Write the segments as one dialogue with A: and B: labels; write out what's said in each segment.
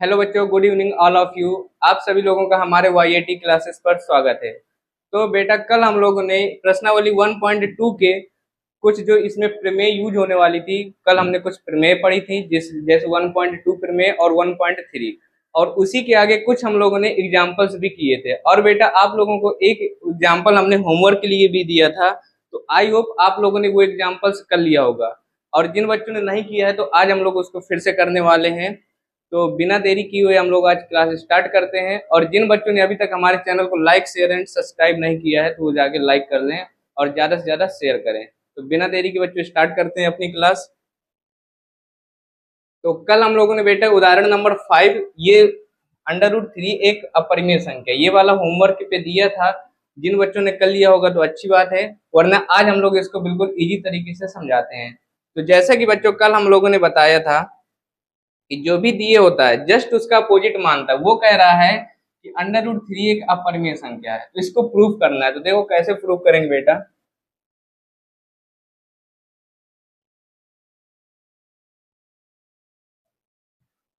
A: Hello बच्चों, good evening all of you. आप सभी लोगों का हमारे वाईआईटी क्लासेस पर स्वागत है। तो बेटा, कल हम लोगों ने प्रश्नावली 1.2 के कुछ जो इसमें प्रमेय यूज होने वाली थी, कल हमने कुछ प्रमेय पढ़ी थी, जिस जैसे 1.2 प्रमेय और 1.3, और उसी के आगे कुछ हम लोगों ने एग्जाम्पल्स भी किए थे। और बेटा, आप लोगों को एक एग्जाम्पल हमने होमवर्क के लिए भी दिया था, तो आई होप आप लोगों ने वो एग्जाम्पल्स कर लिया होगा। और जिन बच्चों ने नहीं किया है तो आज हम लोग उसको फिर से करने वाले हैं। तो बिना देरी किए हुए हम लोग आज क्लास स्टार्ट करते हैं। और जिन बच्चों ने अभी तक हमारे चैनल को लाइक शेयर एंड सब्सक्राइब नहीं किया है तो वो जाके लाइक कर लें और ज़्यादा से ज़्यादा शेयर करें। तो बिना देरी के बच्चों स्टार्ट करते हैं अपनी क्लास। तो कल हम लोगों ने बेटा उदाहरण नंबर 5, ये √3 एक अपरिमेय संख्या, ये वाला होमवर्क पे दिया था। जिन बच्चों ने कर लिया होगा तो अच्छी बात है, वरना आज हम लोग इसको बिल्कुल इजी तरीके से समझाते हैं। तो जैसा कि बच्चों कल हम लोगों ने बताया था कि जो भी दिए होता है जस्ट उसका अपोजिट मानता है। वो कह रहा है कि √3 एक अपरिमेय संख्या है, तो इसको प्रूफ करना है। तो देखो कैसे प्रूफ करेंगे बेटा।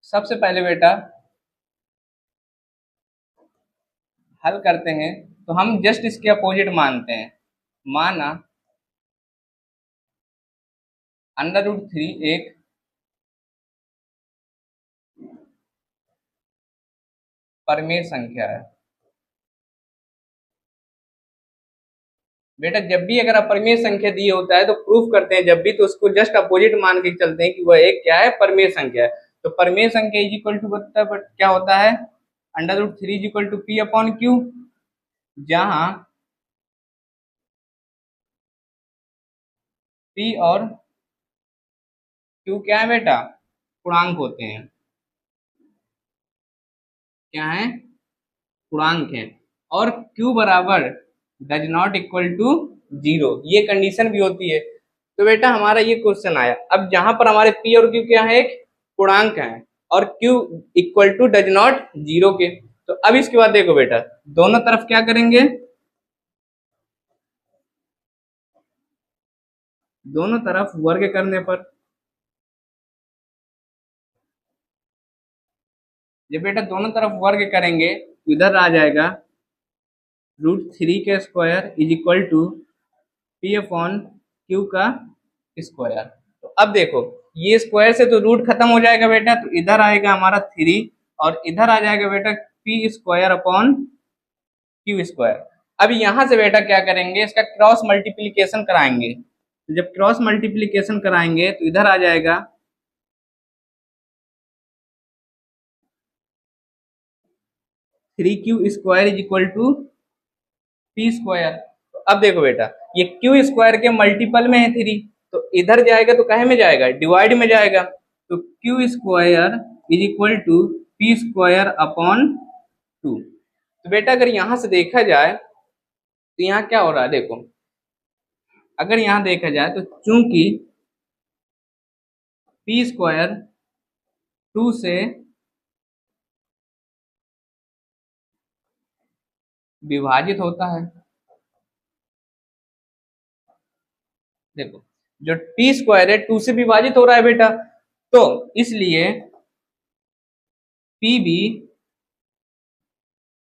A: सबसे पहले बेटा हल करते हैं, तो हम जस्ट इसके अपोजिट मानते हैं। माना √3 एक परिमेय संख्या है। बेटा जब भी अगर अपरिमेय संख्या दिए होता है तो प्रूफ करते हैं जब भी, तो उसको जस्ट अपोजिट मान के चलते हैं कि वह एक क्या है, परिमेय संख्या है। तो परिमेय संख्या इज इक्वल टू बता बट क्या होता है, √3 is equal to P upon Q, जहां पी और क्यू क्या है बेटा, पूर्णांक होते हैं। क्या है, पूर्णांक है। और क्यू बराबर डज नॉट इक्वल टू 0, ये कंडीशन भी होती है। तो बेटा हमारा ये क्वेश्चन आया, अब जहां पर हमारे पी और क्यू क्या है, एक पूर्णांक है, और Q equal to does not 0 के। तो अब इसके बाद देखो बेटा, दोनों तरफ क्या करेंगे, दोनों तरफ वर्ग करने पर, जब बेटा दोनों तरफ वर्ग करेंगे तो इधर आ जाएगा √3 का square is equal to P upon Q का स्क्वायर। तो अब देखो, ये स्क्वायर से तो रूट खत्म हो जाएगा बेटा, तो इधर आएगा हमारा 3 और इधर आ जाएगा बेटा P square upon Q square. अब यहां से बेटा क्या करेंगे, इसका क्रॉस मल्टीप्लीकेशन कराएंगे। तो जब क्रॉस मल्टीप्लीकेशन कराएंगे तो इधर आ जाएगा 3q² is equal to P square. तो अब देखो बेटा, ये क्यू स्क्वायर के मल्टीपल में है 3, तो इधर जाएगा तो कहे में जाएगा, डिवाइड में जाएगा। तो Q square is equal to P square upon 2। तो बेटा अगर यहां से देखा जाए तो यहाँ क्या हो रहा है, देखो अगर यहाँ देखा जाए तो चूंकि पी स्क्वायर 2 से विभाजित होता है, देखो जो टी स्क्वायर है 2 से विभाजित हो रहा है बेटा, तो इसलिए पी भी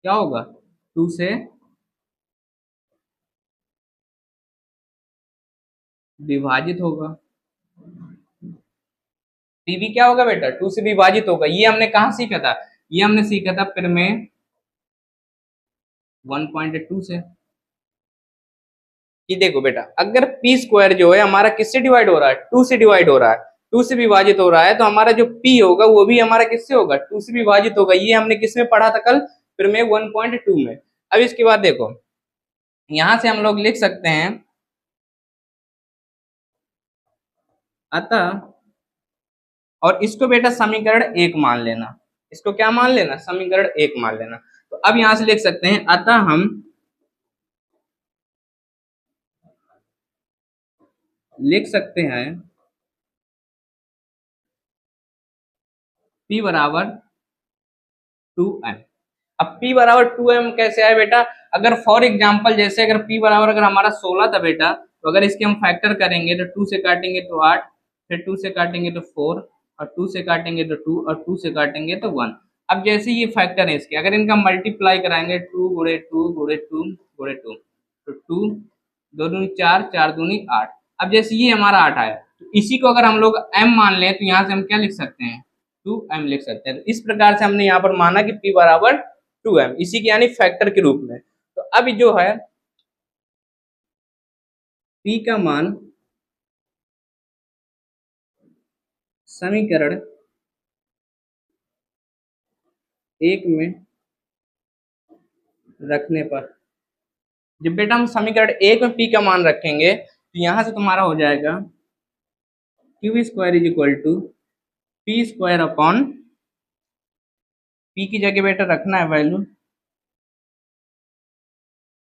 A: क्या होगा, 2 से विभाजित होगा। पी भी क्या होगा बेटा, 2 से विभाजित होगा। ये हमने कहा सीखा था, ये हमने सीखा था प्रमेय 1.2 से। कि देखो बेटा, अगर पी स्क्वायर जो है हमारा किससे डिवाइड हो रहा है, 2 से डिवाइड हो रहा है, 2 से विभाजित हो रहा है, तो हमारा जो पी होगा वो भी हमारा किससे होगा, 2 से विभाजित होगा। ये हमने किस में पढ़ा था कल, प्रमेय 1.2 में। अब इसके बाद देखो, यहां से हम लोग लिख सकते हैं, अतः, और इसको बेटा समीकरण 1 मान लेना, इसको क्या मान लेना, समीकरण 1 मान लेना। तो अब यहां से लिख सकते हैं, अतः हम लिख सकते हैं P बराबर 2m। अब P बराबर 2m कैसे आए बेटा, अगर फॉर एग्जांपल जैसे अगर P बराबर अगर हमारा 16 था बेटा, तो अगर इसके हम फैक्टर करेंगे तो 2 से काटेंगे तो 8, फिर 2 से काटेंगे तो 4, और 2 से काटेंगे तो 2 और 2 से काटेंगे तो 1। अब जैसे ये फैक्टर है इसके, अगर इनका मल्टीप्लाई कराएंगे 2 गुणे 2 गुणे 2 गुणे 2 तो 2 2 दूनी 4 4 दूनी 8। अब जैसे ये हमारा 8 आया तो इसी को अगर हम लोग m मान लें तो यहाँ से हम क्या लिख सकते हैं 2m लिख सकते हैं। तो इस प्रकार से हमने यहाँ पर माना कि p बराबर 2m, इसी के यानी फैक्टर के रूप में। तो अब जो है p का मान समीकरण 1 में रखने पर, जब बेटा हम समीकरण 1 में p का मान रखेंगे तो यहां से तुम्हारा हो जाएगा Q square is equal to P square upon, p की जगह बेटा रखना है वैल्यू,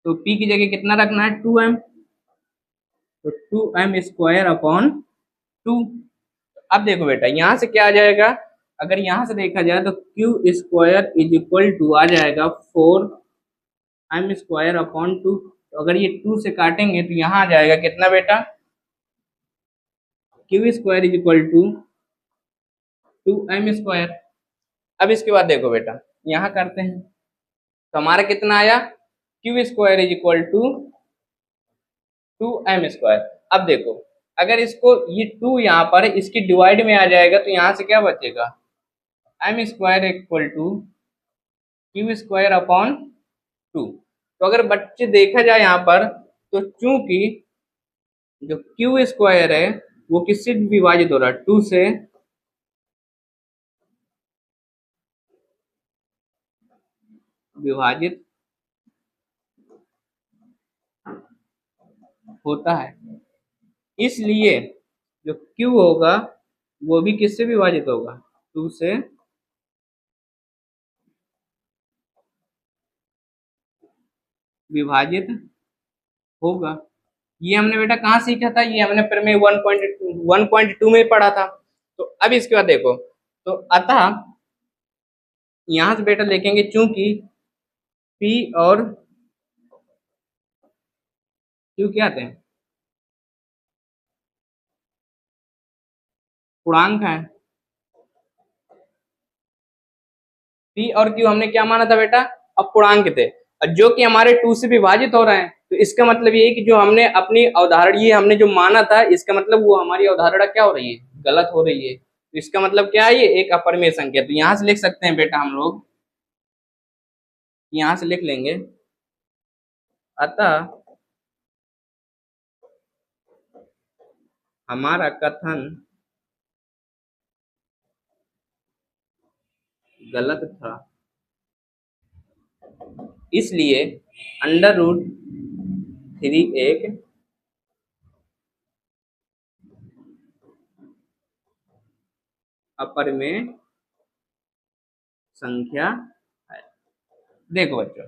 A: तो p की जगह कितना रखना है 2m, तो 2m स्क्वायर अपॉन 2। अब देखो बेटा यहां से क्या आ जाएगा, अगर यहां से देखा जाए तो Q square is equal to आ जाएगा 4m स्क्वायर अपॉन 2। तो अगर ये 2 से काटेंगे तो यहाँ आ जाएगा कितना बेटा, Q square is equal to 2m square. अब इसके बाद देखो बेटा यहाँ करते हैं तो हमारा कितना आया, Q square is equal to 2m square. अब देखो अगर इसको ये 2 यहाँ पर इसकी डिवाइड में आ जाएगा तो यहाँ से क्या बचेगा, m square equal to Q square upon 2। तो अगर बच्चे देखा जाए यहाँ पर तो चूंकि जो क्यू स्क्वायर है वो किससे विभाजित हो रहा है, 2 से विभाजित होता है, इसलिए जो Q होगा वो भी किससे विभाजित होगा, 2 से विभाजित होगा। ये हमने बेटा कहाँ सीखा था, ये हमने प्रमेय 1.2 में पढ़ा था। तो अब इसके बाद देखो तो अतः यहां से बेटा लिखेंगे चूंकि P और Q क्या आते हैं, पूर्णांक है। P और Q हमने क्या माना था बेटा, अपूर्णांक थे, और जो कि हमारे 2 से विभाजित हो रहे हैं। तो इसका मतलब ये है कि जो हमने अपनी अवधारणा ये हमने जो माना था इसका मतलब वो हमारी अवधारणा क्या हो रही है, गलत हो रही है। तो इसका मतलब क्या है, ये एक अपरिमेय संख्या। तो यहां से लिख सकते हैं बेटा हम लोग, यहां से लिख लेंगे अतः हमारा कथन गलत था, इसलिए अंडर रूट 3 एक अपरिमेय संख्या है। देखो बच्चों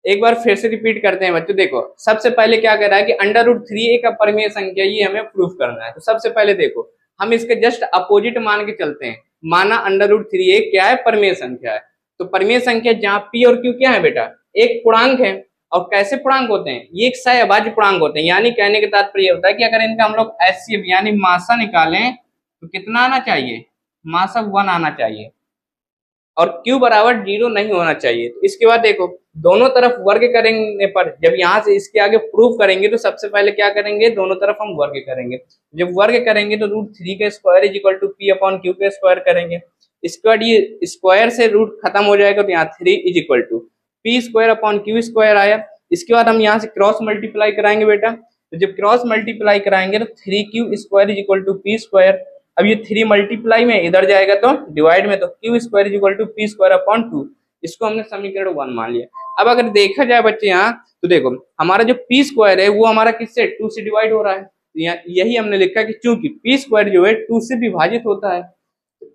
A: एक बार फिर से रिपीट करते हैं बच्चों। देखो सबसे पहले क्या कह रहा है कि अंडर रूट 3 एक अपरिमेय संख्या, ये हमें प्रूफ करना है। तो सबसे पहले देखो हम इसके जस्ट अपोजिट मान के चलते हैं। माना अंडर रूट 3 एक क्या है, परिमेय संख्या है। तो परिमेय संख्या जहाँ पी और क्यू क्या है बेटा, एक पूर्णांक है। और कैसे पूर्णांक होते हैं, ये एक सहअभाज्य पूर्णांक होते हैं। यानी कहने का तात्पर्य होता है कि अगर इनका हम लोग एचसीएफ यानी मासा निकालें तो कितना आना चाहिए, मासा 1 आना चाहिए, और Q बराबर 0 नहीं होना चाहिए। तो इसके बाद देखो दोनों तरफ वर्ग करने पर, जब यहाँ से इसके आगे प्रूफ करेंगे तो सबसे पहले क्या करेंगे, दोनों तरफ हम वर्ग करेंगे। जब वर्ग करेंगे तो रूट 3 का square is equal to P upon Q का स्क्वायर करेंगे। इसके बाद ये स्क्वायर से रूट खत्म हो जाएगा तो यहाँ 3 is equal to P square upon Q square आया। इसके बाद हम यहाँ से क्रॉस मल्टीप्लाई कराएंगे बेटा। तो जब क्रॉस मल्टीप्लाई कराएंगे तो 3q square is equal to P square. अब ये 3 मल्टीप्लाई में इधर जाएगा तो डिवाइड में, तो Q square is equal to P square upon 2। इसको हमने समीकरण 1 मान लिया। अब अगर देखा जाए बच्चे यहाँ तो देखो हमारा जो पी स्क्वायर है वो हमारा किससे, 2 से डिवाइड हो रहा है। तो यही हमने लिखा कि चूंकि पी स्क्वायर जो है 2 से विभाजित होता है,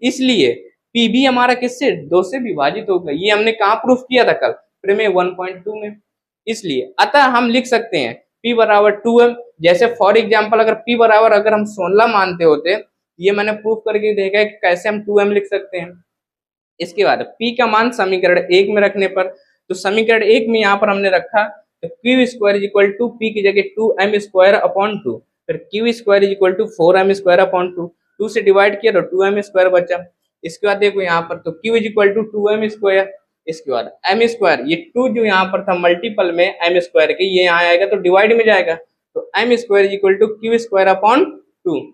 A: इसलिए पी भी हमारा किससे, 2 से विभाजित होगा। ये हमने कहाँ प्रूफ किया था कल, प्रमेय 1.2 में। इसलिए अतः हम लिख सकते हैं P बराबर 2m। जैसे फॉर एग्जाम्पल अगर P बराबर अगर हम 16 मानते होते, ये मैंने प्रूफ करके देखा है कि कैसे हम 2m लिख सकते हैं। इसके बाद P का मान समीकरण 1 में रखने पर, तो समीकरण 1 में यहाँ पर हमने रखा तो Q square is equal to P की जगह 2m स्क्वायर अपॉन 2, फिर Q square is equal to 4m square upon 2। 2 से डिवाइड किया तो 2m स्क्वायर बचा। इसके बाद देखो यहाँ पर तो q is equal to 2m square. इसके बाद m स्क्वायर, ये 2 जो यहाँ पर था मल्टीपल में m स्क्वायर के, ये यहाँ आएगा तो डिवाइड में जाएगा, तो m square is equal to Q square upon 2।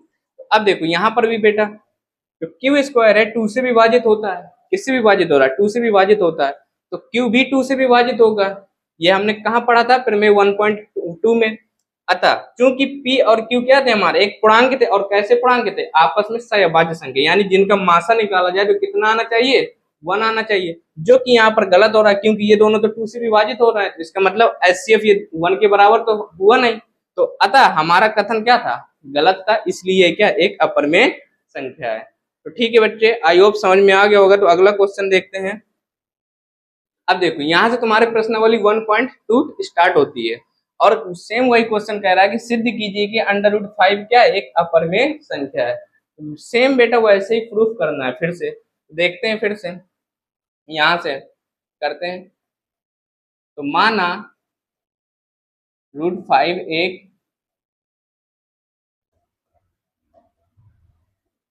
A: अब देखो यहाँ पर भी बेटा तो क्यू स्क्वायर है 2 से विभाजित होता है, किससे विभाजित हो रहा है, 2 से विभाजित होता है, तो क्यू भी 2 से विभाजित होगा। ये हमने कहाँ पढ़ा था, प्रमेय 1.2 में। अतः चूंकि P और Q क्या थे हमारे, एक पूर्णांक थे, और कैसे पूर्णांक थे, आपस में सहअभाज्य संख्या, यानी जिनका मासा निकाला जाए तो कितना आना चाहिए, 1 आना चाहिए, जो कि यहाँ पर गलत हो रहा है क्योंकि ये दोनों तो 2 से विभाजित हो रहे हैं, इसका मतलब HCF ये 1 के बराबर तो हुआ नहीं। तो अतः हमारा कथन क्या था, गलत था, इसलिए क्या एक अपरिमेय संख्या है। तो ठीक है बच्चे, आई होप समझ में आ गया होगा। तो अगला क्वेश्चन देखते हैं। अब देखो यहाँ से तुम्हारे प्रश्नावली 1.2 स्टार्ट होती है, और सेम वही क्वेश्चन कह रहा है कि सिद्ध कीजिए कि √5 क्या है, एक अपरिमेय संख्या है। सेम बेटा वैसे ही प्रूफ करना है। फिर से देखते हैं, फिर से यहाँ से करते हैं। तो माना √5 एक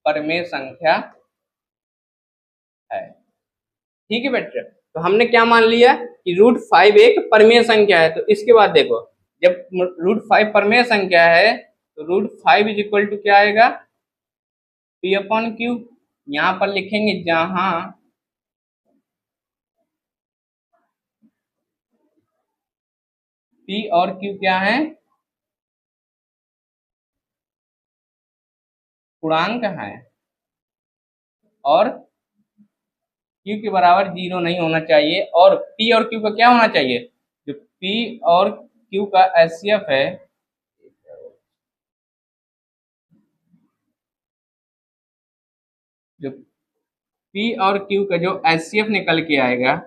A: परिमेय संख्या है। ठीक है बेटा, तो हमने क्या मान लिया कि √5 एक परिमेय संख्या है। तो इसके बाद देखो, जब √5 परिमेय संख्या है तो √5 इज इक्वल टू क्या आएगा, P अपॉन Q। यहाँ पर लिखेंगे जहां P और Q क्या है, पूर्णांक है, और Q के बराबर 0 नहीं होना चाहिए, और P और Q का क्या होना चाहिए, जो P और Q का HCF है, जो P और Q का जो HCF निकल के आएगा,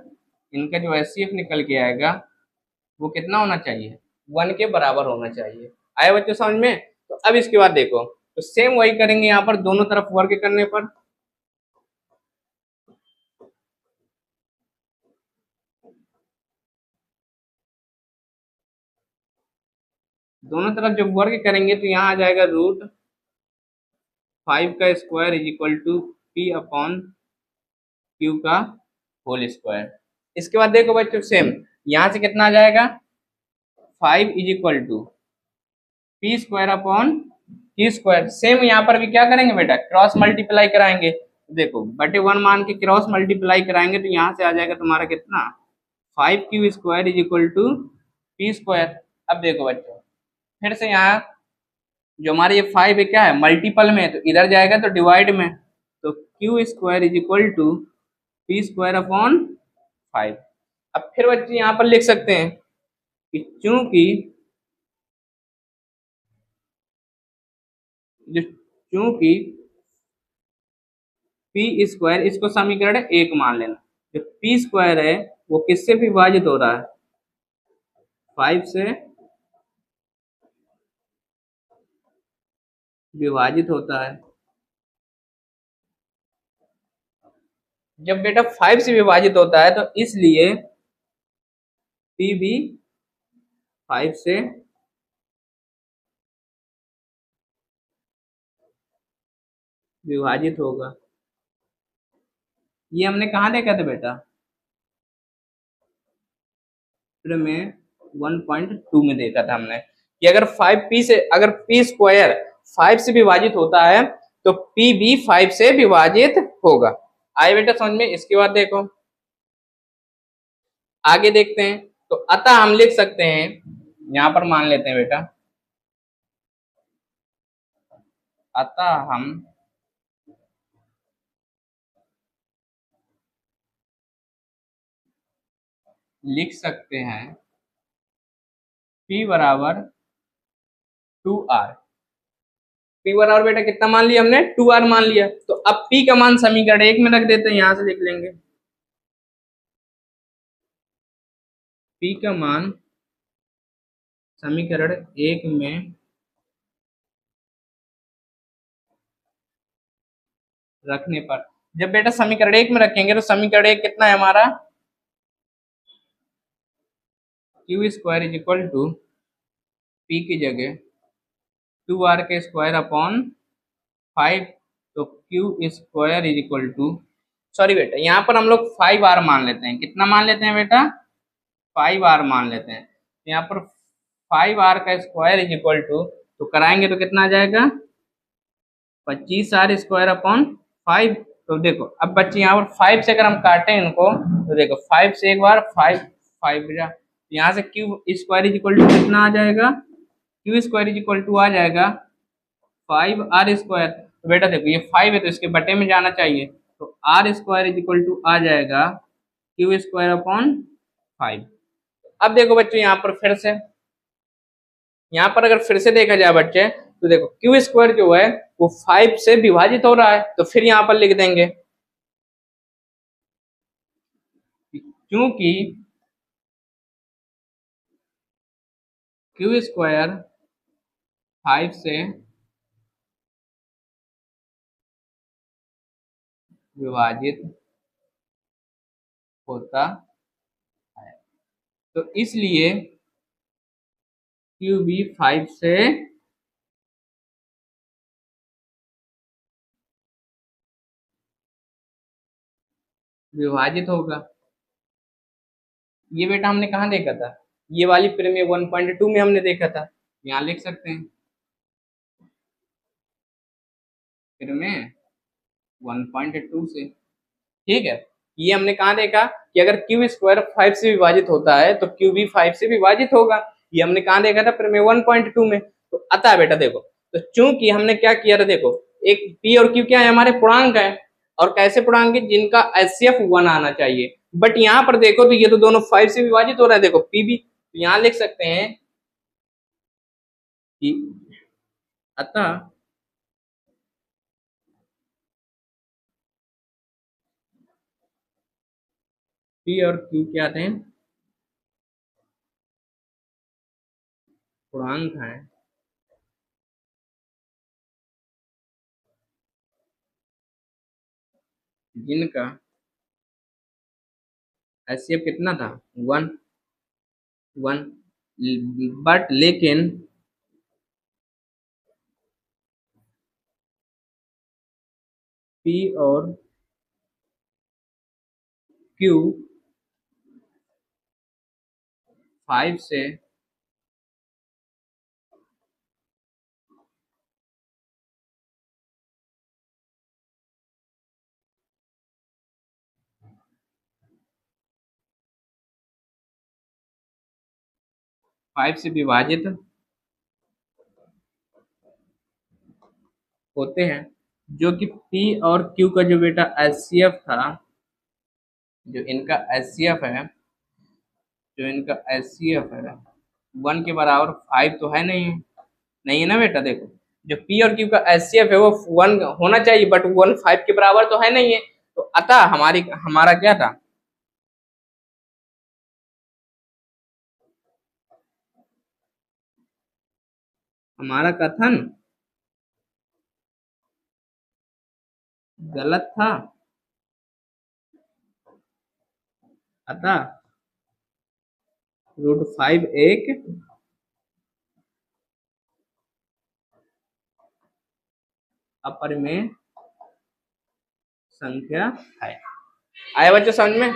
A: इनका जो HCF निकल के आएगा वो कितना होना चाहिए, 1 के बराबर होना चाहिए। आया बच्चों समझ में। तो अब इसके बाद देखो, तो सेम वही करेंगे यहाँ पर, दोनों तरफ वर्ग करने पर। दोनों तरफ जब वर्ग करेंगे तो यहाँ आ जाएगा √5 का square is equal to P upon Q का होल स्क्वायर। इसके बाद देखो बच्चों सेम यहाँ से कितना आ जाएगा, 5 is equal to P square upon Q square. Same यहाँ पर भी क्या करेंगे बेटा, क्रॉस मल्टीप्लाई कराएंगे। देखो बटे 1 मान के क्रॉस मल्टीप्लाई कराएंगे तो यहाँ से आ जाएगा तुम्हारा कितना, 5Q square is equal to P square. अब देखो बच्चों फिर से यहाँ जो हमारे ये 5 है क्या है, मल्टीपल में, तो इधर जाएगा तो डिवाइड में, तो Q square is equal to P square upon 5। अब फिर बच्चे यहाँ पर लिख सकते हैं कि चूंकि P स्क्वायर, इसको समीकरण 1 मान लेना, जो P स्क्वायर है वो किससे विभाजित हो रहा है, 5 से विभाजित होता है। जब बेटा 5 से विभाजित होता है तो इसलिए P भी 5 से विभाजित होगा। ये हमने कहाँ देखा था बेटा, में 1.2 में देखा था हमने कि अगर 5P से, अगर P स्क्वायर 5 से विभाजित होता है तो P भी 5 से विभाजित होगा। आए बेटा समझ में। इसके बाद देखो आगे देखते हैं। तो अतः हम लिख सकते हैं, यहां पर मान लेते हैं बेटा, अतः हम लिख सकते हैं P बराबर 2R। P बराबर बेटा कितना मान लिया हमने, 2R मान लिया। तो अब P का मान समीकरण 1 में रख देते हैं, यहां से लिख लेंगे P का मान समीकरण 1 में रखने पर, जब बेटा समीकरण 1 में रखेंगे तो समीकरण 1 कितना है हमारा, Q square is equal to P की जगह 2R के स्क्वायर अपॉन 5 तो Q square is equal to, sorry बेटा, यहाँ पर हम लोग 5r मान लेते हैं। कितना मान लेते हैं बेटा? 5r मान लेते हैं। यहाँ पर 5r का स्क्वायर इज इक्वल टू, तो कराएंगे तो कितना आ जाएगा? 25r square upon 5। तो देखो अब बच्चे यहाँ पर 5 से अगर हम काटें इनको, तो देखो 5 से एक बार 5, 5 यहाँ से q square is equal to कितना आ जाएगा? Q square is equal to आ जाएगा 5r स्क्वायर। तो बेटा देखो ये 5 है तो इसके बटे में जाना चाहिए, तो r square is equal to आ जाएगा क्यू स्क्वायर अपॉन 5। अब देखो बच्चों यहाँ पर फिर से, यहाँ पर अगर फिर से देखा जाए बच्चे, तो देखो क्यू स्क्वायर जो है वो 5 से विभाजित हो रहा है, तो फिर यहाँ पर लिख देंगे क्योंकि क्यू स्क्वायर 5 से विभाजित होता है, तो इसलिए क्यू भी 5 से विभाजित होगा। ये बेटा हमने कहाँ देखा था? ये वाली प्रमेय 1.2 में हमने देखा था, यहाँ लिख सकते हैं प्रमेय 1.2 से। ठीक है, ये हमने कहाँ देखा कि अगर क्यू स्क्वायर 5 से विभाजित होता है तो क्यू भी 5 से विभाजित होगा। ये हमने कहाँ देखा था? प्रमेय 1.2 में। तो अतः बेटा देखो, तो चूंकि हमने क्या किया था, देखो एक पी और क्यू क्या है? हमारे पूर्णांक है, और कैसे पूर्णांक है? जिनका एचसीएफ 1 आना चाहिए। बट यहाँ पर देखो तो ये तो दोनों 5 से विभाजित हो रहा है, देखो पी भी, तो यहाँ लिख सकते हैं कि अतः पी और क्यू क्या थे? पूर्णांक है जिनका एचसीएफ कितना था? 1 1। बट लेकिन पी और क्यू 5 से विभाजित होते हैं, जो कि पी और क्यू का जो बेटा एचसीएफ था, जो इनका एचसीएफ है, जो इनका एचसीएफ है 1 के बराबर 5 तो है नहीं, नहीं है ना बेटा? देखो जो पी और क्यू का एचसीएफ है वो 1 होना चाहिए, बट 1 5 के बराबर तो है नहीं है। तो अतः हमारा क्या था? हमारा कथन गलत था। अतः √5 एक अपरिमेय संख्या है। आया बच्चों समझ में?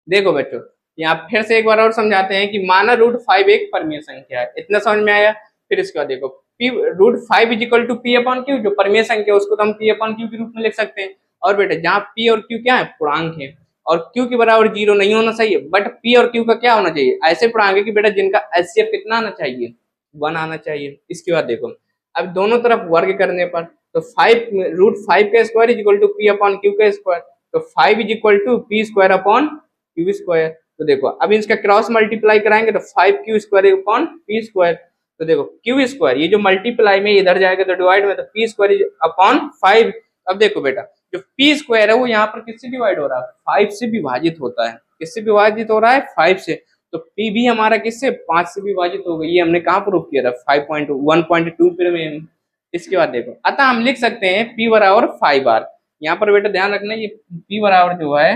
A: देखो बच्चों यहाँ फिर से एक बार और समझाते हैं कि माना √5 एक परमीय संख्या है, इतना समझ में आया? फिर इसके बाद देखो P √5 is equal to P upon Q, जो परमीय संख्या है उसको तो हम पी अपॉन क्यू के रूप में लिख सकते हैं। और बेटा जहाँ पी और क्यू क्या है? पूर्णांक है, और क्यू के बराबर 0 नहीं होना चाहिए, बट पी और क्यू का क्या होना चाहिए? ऐसे पूर्णांक है कि बेटा जिनका एचसीएफ कितना आना चाहिए? 1 आना चाहिए। इसके बाद देखो अब दोनों तरफ वर्ग करने पर, तो 5 √5 का square is equal to P upon Q का स्क्वायर, तो 5 is equal to P square upon Q square. तो देखो अब इसका क्रॉस मल्टीप्लाई कराएंगे तो 5q square upon P square. तो देखो क्यू स्क्वायर ये जो मल्टीप्लाई में इधर जाएगा तो डिवाइड में, तो पी स्क्वायर अपॉन 5। अब देखो बेटा जो पी स्क्वायर है वो यहाँ पर किससे डिवाइड हो रहा है? 5 से विभाजित होता है। किससे विभाजित हो रहा है? 5 से। तो पी भी हमारा किससे? 5 से विभाजित हो गई। ये हमने कहाँ प्रूव किया था? 5.1.2 में। इसके बाद देखो अतः हम लिख सकते हैं पी बराबर 5r। यहाँ पर बेटा ध्यान रखना ये पी बराबर जो है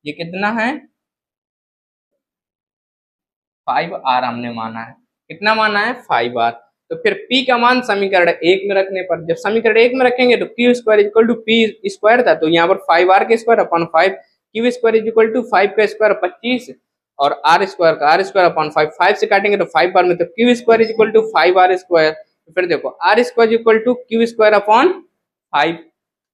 A: ये कितना है? 5r हमने माना है। कितना माना है? 5r। तो फिर p का मान समीकरण 1 में रखने पर, जब समीकरण 1 में रखेंगे तो q square equal to P square था, तो यहाँ पर 5r के square upon 5, q square equal to 5 का स्क्वायर 25 और r स्क्वायर का r स्क्वायर अपॉन 5, 5 से काटेंगे तो 5 बार में, तो q square equal to 5r square. तो फिर देखो r square equal to q square upon 5।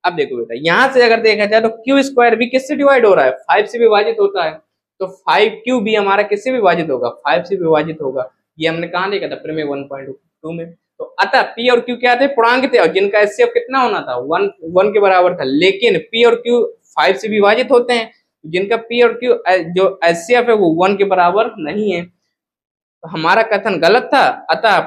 A: अब देखो बेटा यहाँ से अगर देखा जाए तो q स्क्वायर भी किससे डिवाइड हो रहा है, 5 से विभाजित होता है, तो 5q भी हमारा किससे विभाजित होगा, 5 से विभाजित होगा। ये हमने कहाँ देखा था, प्रमेय 1.2 में। तो अतः p और q क्या थे, पूर्णांक थे, और जिनका एचसीएफ कितना होना था, 1 के बराबर था। लेकिन p और q 5 से विभाजित होते हैं, जिनका p और q जो एचसीएफ है वो 1 के बराबर नहीं है, तो हमारा कथन गलत था। अतः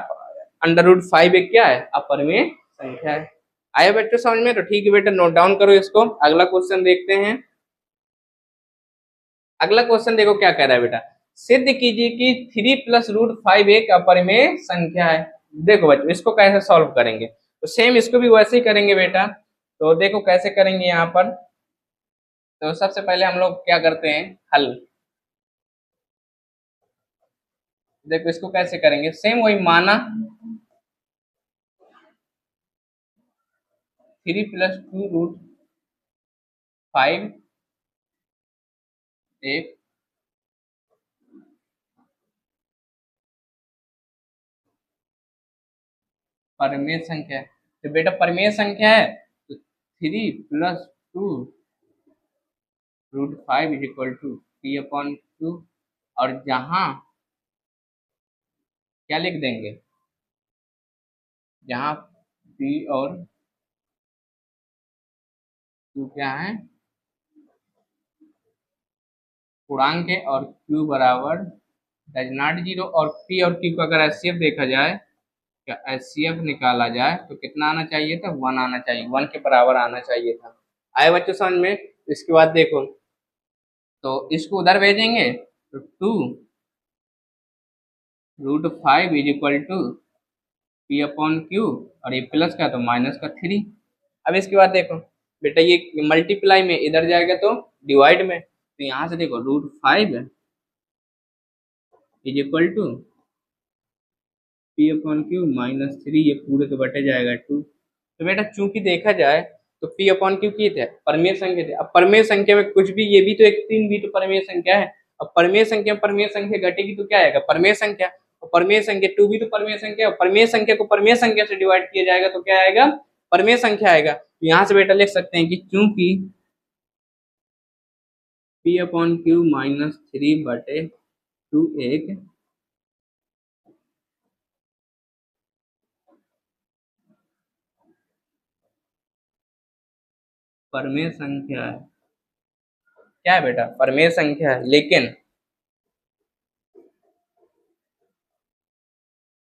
A: √5 एक क्या है, अपरिमेय संख्या है। आया बच्चों समझ में? तो ठीक है बेटा, नोट डाउन करो इसको। अगला क्वेश्चन देखते हैं। अगला क्वेश्चन देखो क्या कह रहा है बेटा, सिद्ध कीजिए कि 3 + √5 एक अपरिमेय संख्या है। देखो बच्चों इसको कैसे सॉल्व करेंगे, तो सेम इसको भी वैसे ही करेंगे बेटा। तो देखो कैसे करेंगे यहाँ पर। तो सबसे पहले हम लोग क्या करते हैं, हल। देखो इसको कैसे करेंगे, सेम वही माना 3 + 2√5 एक परिमेय संख्या है। तो बेटा परिमेय संख्या है तो 3 + 2√5 = p/2, और जहां क्या लिख देंगे, जहां p और q क्या है, पूर्णांक है, और q बराबर डज नॉट 0, और p और q का अगर एचसीएफ देखा जाए, क्या एचसीएफ निकाला जाए तो कितना आना चाहिए था, 1 आना चाहिए, 1 के बराबर आना चाहिए था। आए बच्चों समझ में? इसके बाद देखो, तो इसको उधर भेजेंगे तो 2√5 = p/q, और ये प्लस का तो माइनस का 3। अब इसके बाद देखो बेटा, ये मल्टीप्लाई में इधर जाएगा तो डिवाइड में, तो यहाँ से देखो √5 = p/q -3, ये पूरे के बटे जाएगा 2। तो बेटा चूंकि देखा जाए तो p/q की थे परमेय संख्या थे। अब परमेय संख्या में कुछ भी, ये भी तो एक 3 भी तो परमेय संख्या है। अब परमेय संख्या घटेगी तो क्या आएगा, परमेय संख्या, और परमेय संख्या 2 भी तो परमेय संख्या, और परमेय संख्या को परमेय संख्या से डिवाइड किया जाएगा तो क्या आएगा, परमेय संख्या आएगा। तो यहाँ से बेटा लिख सकते हैं कि चूंकि p/q -3/2 एक परमेय संख्या है। क्या है बेटा, परमेय संख्या है, लेकिन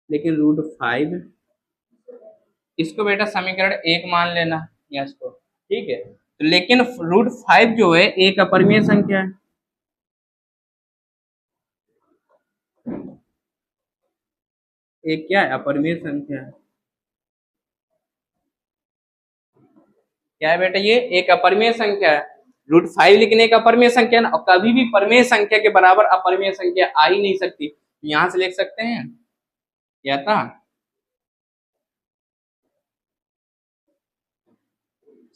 A: √5 इसको बेटा समीकरण 1 मान लेना या इसको, ठीक है। तो लेकिन √5 जो है एक अपरिमेय संख्या है, एक क्या है, अपरिमेय संख्या है। क्या है बेटा, ये एक अपरिमेय संख्या है। √5 लेकिन एक अपरिमेय संख्या ना, और कभी भी परमेय संख्या के बराबर अपरिमेय संख्या आ ही नहीं सकती। यहां से लिख सकते हैं क्या था,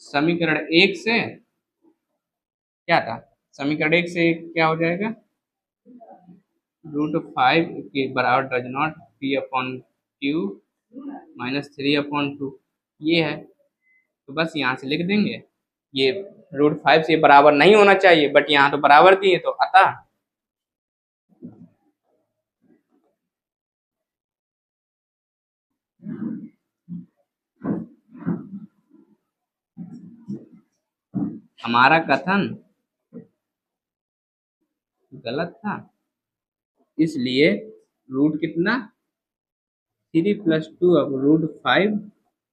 A: समीकरण 1 से क्या था, समीकरण 1 से क्या हो जाएगा, √5 के बराबर डज नॉट p/q -3/2, ये है। तो बस यहाँ से लिख देंगे, ये √5 से बराबर नहीं होना चाहिए, बट यहाँ तो बराबर दिए, तो अतः हमारा कथन गलत था। इसलिए रूट कितना, 3 + 2, अब √5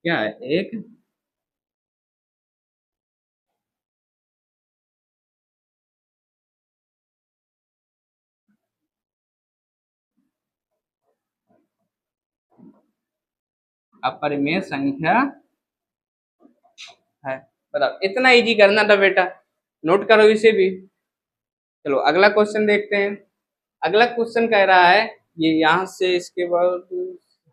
A: क्या है, एक अपरिमेय संख्या है। बताओ, इतना इजी करना था बेटा, नोट करो इसे भी। चलो अगला क्वेश्चन देखते हैं। अगला क्वेश्चन कह रहा है, ये यहाँ से इसके बाद,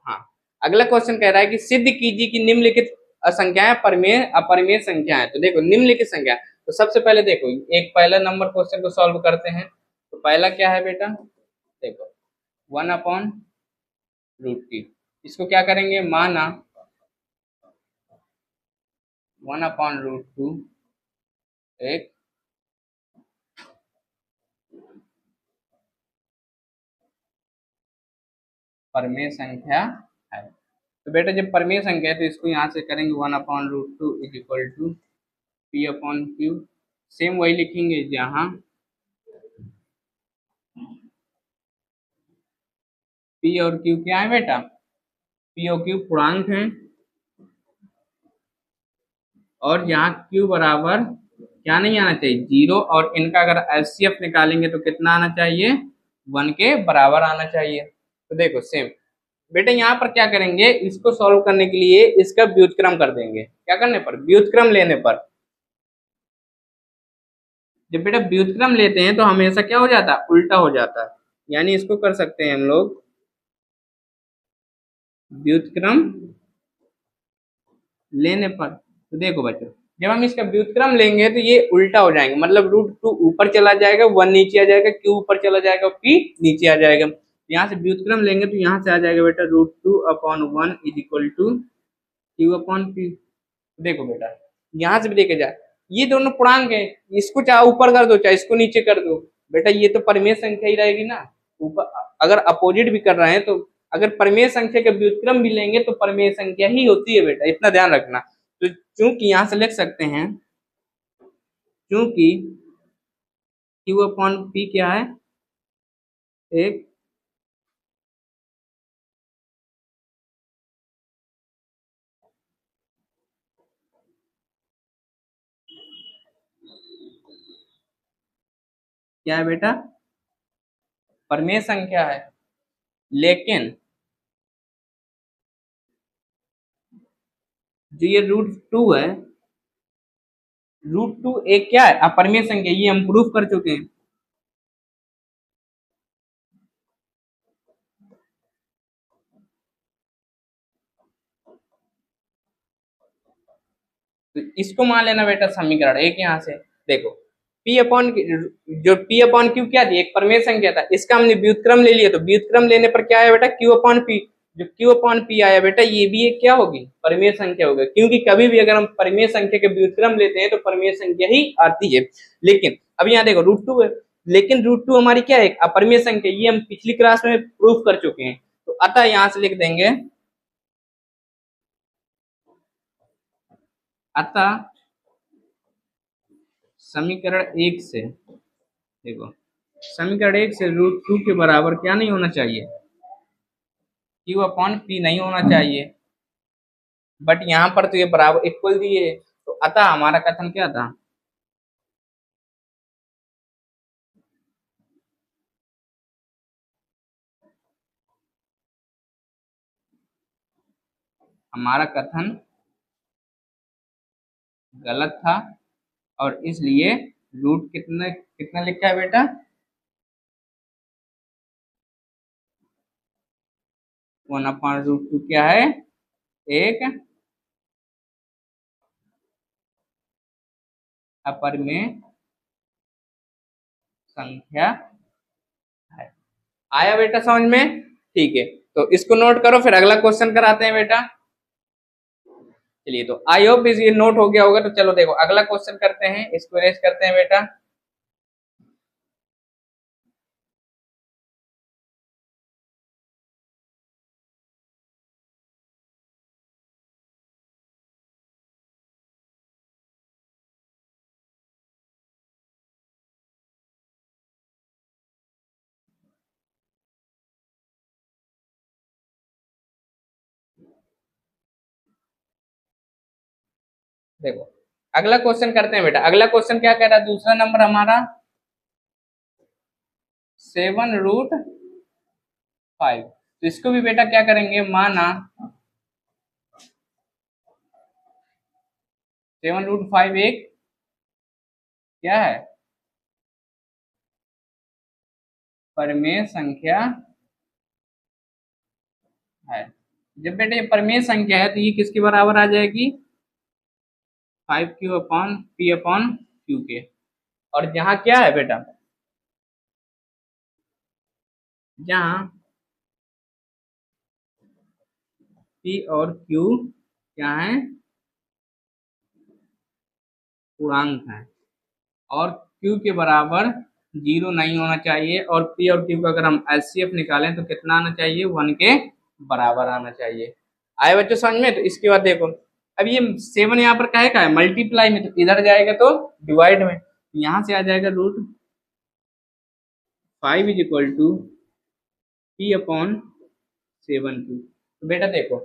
A: हाँ, अगला क्वेश्चन कह रहा है कि सिद्ध कीजिए कि निम्नलिखित संख्याएं परमेय अपरिमेय संख्या है। तो देखो निम्नलिखित संख्या, तो सबसे पहले देखो एक पहला नंबर क्वेश्चन को सॉल्व करते हैं। तो पहला क्या है बेटा, देखो 1/√2, इसको क्या करेंगे, माना 1/√2 एक परमेय संख्या है। तो बेटा जब परमेय संख्या है तो इसको यहाँ से करेंगे 1/√2 is equal to P/Q। Same वही लिखेंगे जहाँ P और Q क्या है बेटा, P और Q पूर्णांक हैं, और यहाँ Q बराबर क्या नहीं आना चाहिए, 0, और इनका अगर एचसीएफ निकालेंगे तो कितना आना चाहिए, 1 के बराबर आना चाहिए। तो देखो सेम बेटा यहाँ पर क्या करेंगे, इसको सॉल्व करने के लिए इसका व्युत्क्रम कर देंगे। क्या करने पर, व्युत्क्रम लेने पर। जब बेटा व्युत्क्रम लेते हैं तो हमेशा क्या हो जाता है, उल्टा हो जाता है। यानी इसको कर सकते हैं हम लोग व्युत्क्रम लेने पर। तो देखो बच्चों जब हम इसका व्युत्क्रम लेंगे तो ये उल्टा हो जाएंगे, मतलब √2 ऊपर चला जाएगा, 1 नीचे आ जाएगा, Q ऊपर चला जाएगा, P नीचे आ जाएगा। यहाँ से व्युत्क्रम लेंगे तो यहाँ से आ जाएगा बेटा √2/1 इज इक्वल टू Q/P। देखो बेटा यहाँ से भी देखे जाए ये दोनों पूर्णांक है, इसको चाहे ऊपर कर दो चाहे इसको नीचे कर दो, बेटा ये तो परिमेय संख्या ही रहेगी ना। ऊपर अगर अपोजिट भी कर रहे हैं तो अगर परिमेय संख्या के व्युत्क्रम भी लेंगे तो परिमेय संख्या ही होती है बेटा, इतना ध्यान रखना। तो चूंकि यहां से लिख सकते हैं, चूंकि Q/P क्या है, एक क्या है बेटा, परिमेय संख्या है, लेकिन जो ये √2 है, √2 एक क्या है, अपरिमेय संख्या, ये हम प्रूफ कर चुके हैं। तो इसको मान लेना बेटा समीकरण एक। यहाँ से देखो P/Q क्या थी, एक परिमेय संख्या था, इसका हमने व्युत्क्रम ले लिया, तो व्युत्क्रम लेने पर क्या आया बेटा, Q/P। जो Q/P आया बेटा ये भी एक क्या होगी, परिमेय संख्या होगी, क्योंकि कभी भी अगर हम परिमेय संख्या के व्युत्क्रम लेते हैं तो परिमेय संख्या ही आती है। लेकिन अब यहाँ देखो √2 है, लेकिन √2 हमारी क्या है, अपरिमेय संख्या, ये हम पिछली क्लास में प्रूफ कर चुके हैं। तो अतः यहाँ से लिख देंगे, अतः समीकरण एक से, देखो समीकरण एक से √2 के बराबर क्या नहीं होना चाहिए, Q/P नहीं होना चाहिए। बट यहाँ पर तो ये बराबर इक्वल दिए, तो अतः हमारा कथन क्या था, हमारा कथन गलत था, और इसलिए रूट कितना कितना लिखा है बेटा, 1/√2 क्या है, एक अपरिमेय संख्या है। आया बेटा समझ में, ठीक है। तो इसको नोट करो, फिर अगला क्वेश्चन कराते हैं बेटा। चलिए तो आई होप ये नोट हो गया होगा। तो चलो देखो अगला क्वेश्चन करते हैं, इसको रेस करते हैं बेटा। देखो अगला क्वेश्चन करते हैं बेटा। अगला क्वेश्चन क्या कह रहा है, दूसरा नंबर हमारा 7√5। तो इसको भी बेटा क्या करेंगे, माना 7√5 एक क्या है, परिमेय संख्या है। जब बेटा ये परिमेय संख्या है तो ये किसके बराबर आ जाएगी, 5q upon p upon q के। और जहां क्या है बेटा, जहां p और q क्या है, पूर्णांक है, और q के बराबर 0 नहीं होना चाहिए, और p और q का अगर हम एचसीएफ निकालें तो कितना आना चाहिए, 1 के बराबर आना चाहिए। आए बच्चों समझ में। तो इसके बाद देखो, अब ये 7 यहाँ पर काहे का है, मल्टीप्लाई में, तो इधर जाएगा तो डिवाइड में, यहां से आ जाएगा √5 is equal to p upon 7q। तो बेटा देखो,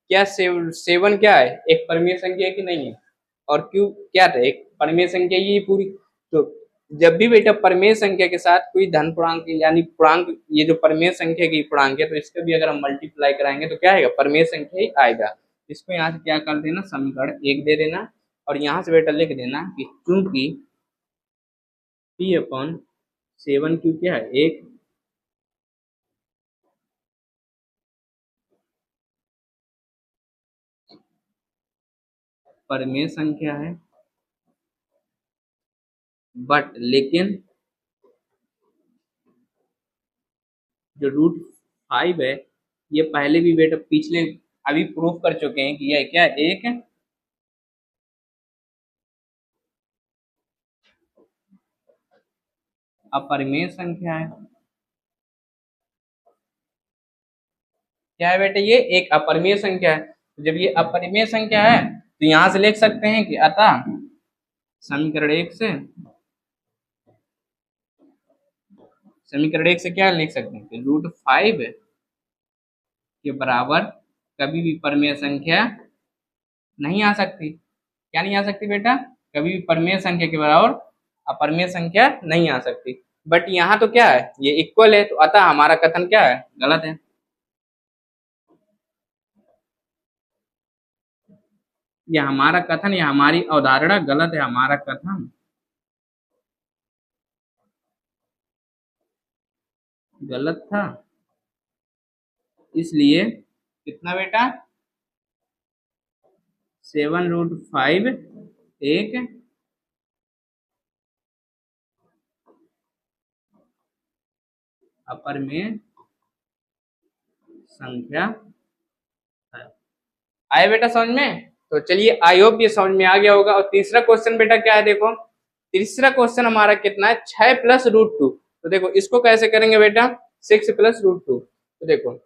A: क्या 7 क्या है, एक परिमेय संख्या है कि नहीं है, और q क्या था, एक परिमेय संख्या ये पूरी। तो जब भी बेटा परिमेय संख्या के साथ कोई धन पूर्णांक यानी पूर्णांक, ये जो परिमेय संख्या की पूर्णांक है, तो इसका भी अगर हम मल्टीप्लाई कराएंगे तो क्या आएगा, परिमेय संख्या ही आएगा। इसको यहाँ से क्या कर देना, समीकरण 1 दे देना, और यहाँ से बेटा लिख देना कि चूंकि p अपॉन 7q क्या है, एक परिमेय संख्या है, बट लेकिन जो √5 है, ये पहले भी बेटा पिछले अभी प्रूफ कर चुके हैं कि यह क्या, एक अपरिमेय संख्या है। क्या है बेटा, ये एक अपरिमेय संख्या है। तो जब ये अपरिमेय संख्या है तो यहां से लिख सकते हैं कि अतः समीकरण 1 से, क्या लिख सकते हैं कि √5 के बराबर कभी भी परिमेय संख्या नहीं आ सकती। क्या नहीं आ सकती बेटा, कभी भी परिमेय संख्या के बराबर अपरिमेय संख्या नहीं आ सकती। बट यहाँ तो क्या है, ये इक्वल है, तो अतः हमारा कथन क्या है, गलत है। ये हमारा कथन या हमारी अवधारणा गलत है, हमारा कथन गलत था। इसलिए कितना बेटा, 7√5 एक अपरिमेय संख्या है। आए बेटा समझ में। तो चलिए, आई होप ये समझ में आ गया होगा। और तीसरा क्वेश्चन बेटा क्या है, देखो तीसरा क्वेश्चन हमारा कितना है, 6 प्लस √2। तो देखो इसको कैसे करेंगे बेटा, 6 प्लस √2। तो देखो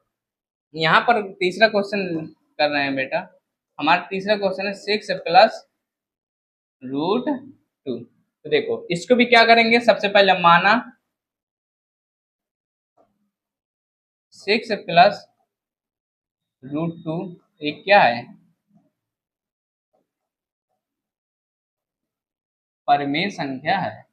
A: यहाँ पर तीसरा क्वेश्चन कर रहे हैं बेटा, हमारा तीसरा क्वेश्चन है 6 प्लस √2। तो देखो इसको भी क्या करेंगे, सबसे पहले माना 6 प्लस √2 एक क्या है, परिमेय संख्या है।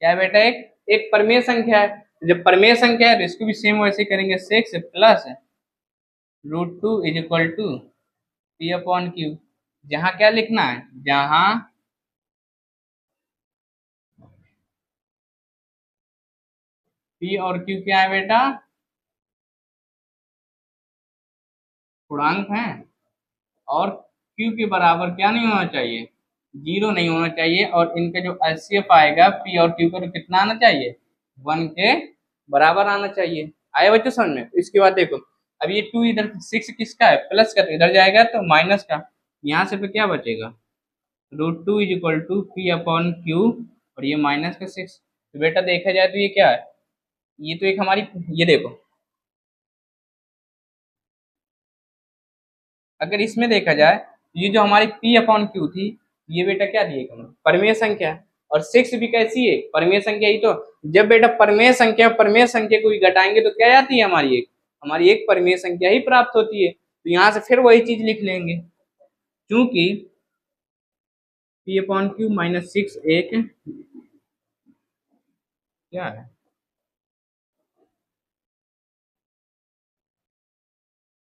A: क्या है बेटा, एक एक परिमेय संख्या है। जब परिमेय संख्या है तो इसको भी सेम वैसे करेंगे, 6 plus √2 is equal to p upon q। जहां क्या लिखना है, जहां p और q क्या है बेटा, पूर्णांक है, और q के बराबर क्या नहीं होना चाहिए, 0 नहीं होना चाहिए, और इनका जो एचसीएफ आएगा p और q का, तो कितना आना चाहिए, 1 के बराबर आना चाहिए। आए बच्चों समझ में। इसके बाद देखो, अब ये 2 इधर, 6 किसका है, प्लस का, तो इधर जाएगा तो माइनस का, यहाँ से फिर क्या बचेगा, √2 is equal to p upon q, और ये माइनस का 6। तो बेटा देखा जाए तो ये क्या है, ये तो एक हमारी, ये देखो अगर इसमें देखा जाए, ये जो हमारी p अपॉन q थी, ये बेटा क्या दी है, परिमेय संख्या। और 6 भी कैसी है, परिमेय संख्या ही तो। जब बेटा परिमेय संख्या को भी घटाएंगे तो क्या आती है, हमारी एक परिमेय संख्या ही प्राप्त होती है। तो यहाँ से फिर वही चीज लिख लेंगे, क्योंकि p अपॉन क्यू माइनस 6 एक क्या है,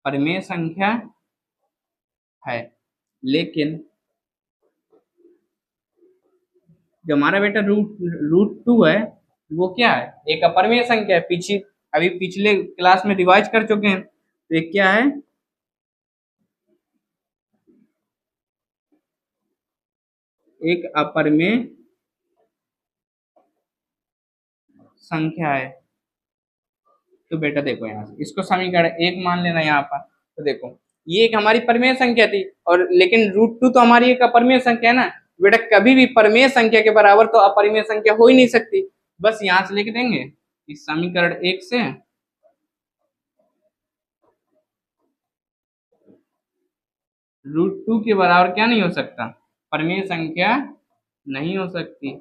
A: परिमेय संख्या है। लेकिन जो हमारा बेटा रूट 2 है, वो क्या है, एक अपरिमेय संख्या है। पीछे अभी पिछले क्लास में रिवाइज कर चुके हैं। तो ये क्या है, एक अपरिमेय संख्या है। तो बेटा देखो यहाँ से इसको समीकरण 1 मान लेना यहाँ पर। तो देखो ये एक हमारी परिमेय संख्या थी, और लेकिन √2 तो हमारी एक अपरिमेय संख्या है ना बेटा। कभी भी परिमेय संख्या के बराबर तो अपरिमेय संख्या हो ही नहीं सकती। बस यहाँ से लिख देंगे इस समीकरण 1 से √2 के बराबर क्या नहीं हो सकता, परिमेय संख्या नहीं हो सकती।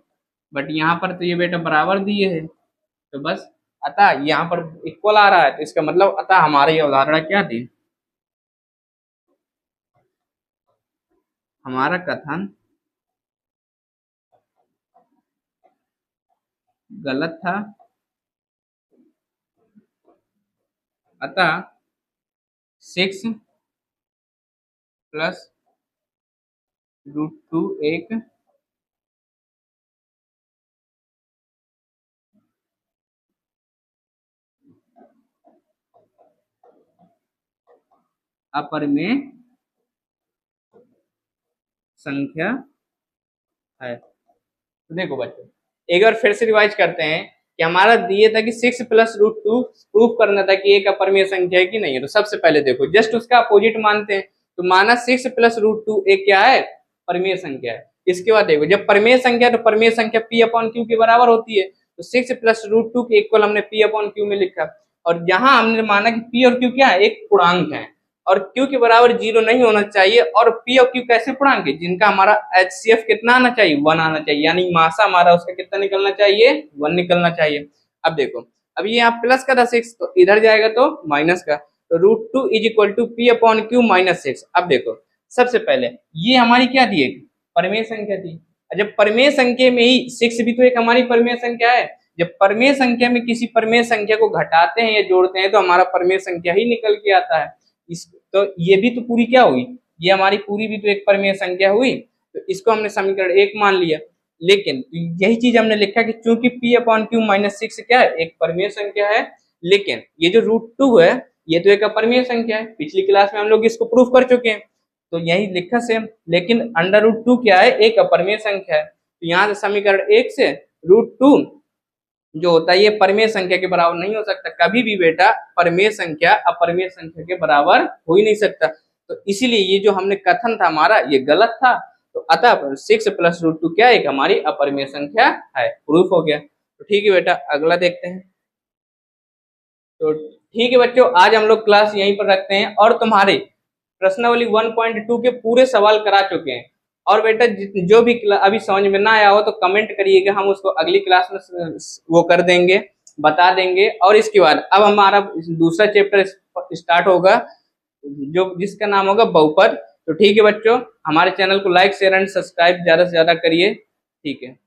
A: बट यहाँ पर तो ये बेटा बराबर दिए है, तो बस अतः यहाँ पर इक्वल आ रहा है। तो इसका मतलब अतः हमारी अवधारणा क्या थी, हमारा कथन गलत था। अतः 6 प्लस √2 एक अपरिमेय संख्या है। तो देखो बच्चों एक बार फिर से रिवाइज करते हैं कि हमारा दिए था कि 6 प्लस √2 प्रूफ करना था कि एक अपरिमेय संख्या है कि नहीं है। तो सबसे पहले देखो जस्ट उसका अपोजिट मानते हैं। तो माना 6 प्लस √2 एक क्या है, परिमेय संख्या है। इसके बाद देखो जब परिमेय संख्या तो परिमेय संख्या P/Q के बराबर होती है। तो 6 प्लस √2 के इक्वल हमने P/Q में लिखा, और यहाँ हमने माना कि P और Q क्या है, एक पूर्णांक है, और Q के बराबर 0 नहीं होना चाहिए। और P और Q कैसे पूर्णांक है, जिनका हमारा HCF कितना आना चाहिए, 1 आना चाहिए, यानी मासा हमारा उसका कितना निकलना चाहिए, 1 निकलना चाहिए। अब देखो अब ये यहाँ प्लस का था 6, तो इधर जाएगा तो माइनस का। तो √2 is equal to P/Q minus 6। अब देखो सबसे पहले ये हमारी क्या थी, एक परिमेय संख्या थी। जब परिमेय संख्या में ही 6 भी तो एक हमारी परिमेय संख्या है। जब परिमेय संख्या में किसी परिमेय संख्या को घटाते हैं या जोड़ते हैं तो हमारा परिमेय संख्या ही निकल के आता है। इस तो ये भी तो पूरी क्या हुई, ये हमारी पूरी भी तो एक परिमेय संख्या हुई। तो इसको हमने समीकरण 1 मान लिया। लेकिन यही चीज हमने लिखा कि चूंकि P/Q माइनस 6 क्या है, एक परिमेय संख्या है। लेकिन ये जो √2 है ये तो एक अपरिमेय संख्या है। पिछली क्लास में हम लोग इसको प्रूफ कर चुके हैं। तो यही लिखा सेम, लेकिन √2 क्या है, एक अपरिमेय संख्या है। तो यहाँ से समीकरण 1 से √2 जो होता है ये परिमेय संख्या के बराबर नहीं हो सकता। कभी भी बेटा परिमेय संख्या अपरिमेय संख्या के बराबर हो ही नहीं सकता। तो इसीलिए ये जो हमने कथन था हमारा ये गलत था। तो अतः 6 प्लस √2 क्या एक हमारी अपरिमेय संख्या है, प्रूफ हो गया। तो ठीक है बेटा अगला देखते हैं। तो ठीक है बच्चों आज हम लोग क्लास यहीं पर रखते हैं, और तुम्हारे प्रश्नावली 1.2 के पूरे सवाल करा चुके हैं। और बेटा जो भी अभी समझ में ना आया हो तो कमेंट करिएगा, हम उसको अगली क्लास में वो कर देंगे, बता देंगे। और इसके बाद अब हमारा दूसरा चैप्टर स्टार्ट होगा जो जिसका नाम होगा बहुपद। तो ठीक है बच्चों हमारे चैनल को लाइक शेयर एंड सब्सक्राइब ज्यादा से ज्यादा करिए। ठीक है।